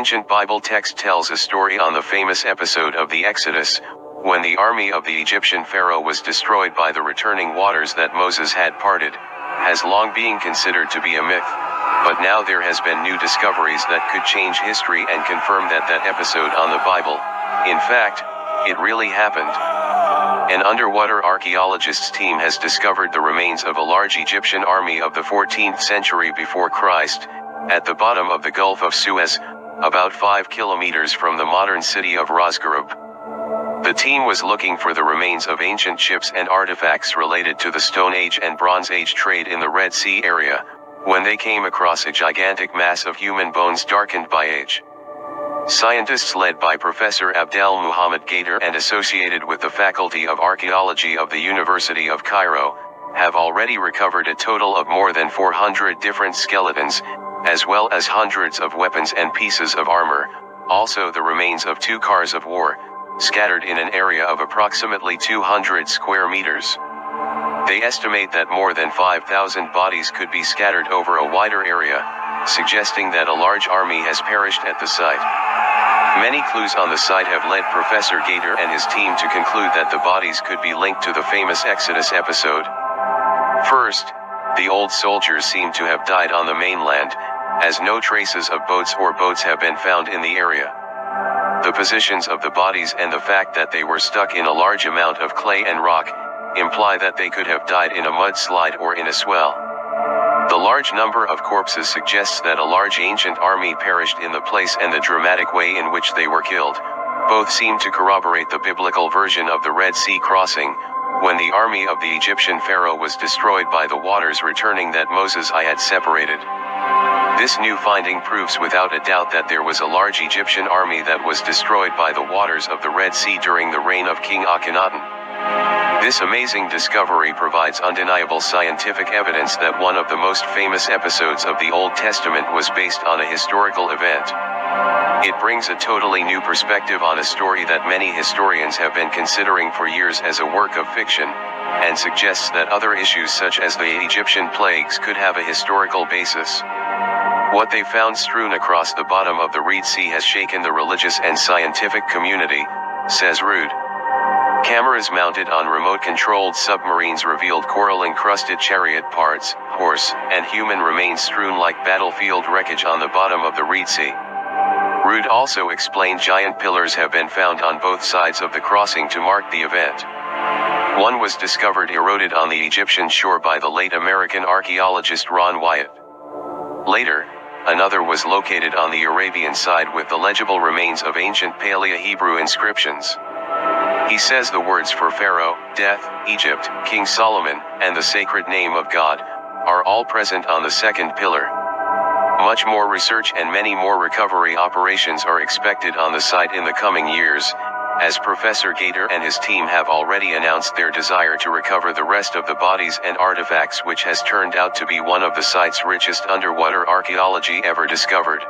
ancient Bible text tells a story on the famous episode of the Exodus, when the army of the Egyptian pharaoh was destroyed by the returning waters that Moses had parted, has long been considered to be a myth, but now there has been new discoveries that could change history and confirm that episode on the Bible, in fact, it really happened. An underwater archaeologists team has discovered the remains of a large Egyptian army of the 14th century before Christ, at the bottom of the Gulf of Suez, about 5 kilometers from the modern city of Razgarub. The team was looking for the remains of ancient ships and artifacts related to the Stone Age and Bronze Age trade in the Red Sea area, when they came across a gigantic mass of human bones darkened by age. Scientists led by Professor Abdel Muhammad Gader and associated with the Faculty of Archaeology of the University of Cairo, have already recovered a total of more than 400 different skeletons, as well as hundreds of weapons and pieces of armor, also the remains of 2 cars of war, scattered in an area of approximately 200 square meters. They estimate that more than 5,000 bodies could be scattered over a wider area, suggesting that a large army has perished at the site. Many clues on the site have led Professor Gader and his team to conclude that the bodies could be linked to the famous Exodus episode. First, the old soldiers seem to have died on the mainland, as no traces of boats have been found in the area. The positions of the bodies and the fact that they were stuck in a large amount of clay and rock, imply that they could have died in a mudslide or in a swell. The large number of corpses suggests that a large ancient army perished in the place, and the dramatic way in which they were killed, both seem to corroborate the biblical version of the Red Sea crossing, when the army of the Egyptian pharaoh was destroyed by the waters returning that Moses had separated. This new finding proves without a doubt that there was a large Egyptian army that was destroyed by the waters of the Red Sea during the reign of King Akhenaten. This amazing discovery provides undeniable scientific evidence that one of the most famous episodes of the Old Testament was based on a historical event. It brings a totally new perspective on a story that many historians have been considering for years as a work of fiction, and suggests that other issues such as the Egyptian plagues could have a historical basis. What they found strewn across the bottom of the Red Sea has shaken the religious and scientific community, says Rude. Cameras mounted on remote-controlled submarines revealed coral-encrusted chariot parts, horse, and human remains strewn like battlefield wreckage on the bottom of the Red Sea. Rude also explained giant pillars have been found on both sides of the crossing to mark the event. One was discovered eroded on the Egyptian shore by the late American archaeologist Ron Wyatt. Later, another was located on the Arabian side with the legible remains of ancient Paleo-Hebrew inscriptions. He says the words for Pharaoh, death, Egypt, King Solomon, and the sacred name of God, are all present on the second pillar. Much more research and many more recovery operations are expected on the site in the coming years, as Professor Gader and his team have already announced their desire to recover the rest of the bodies and artifacts, which has turned out to be one of the site's richest underwater archaeology ever discovered.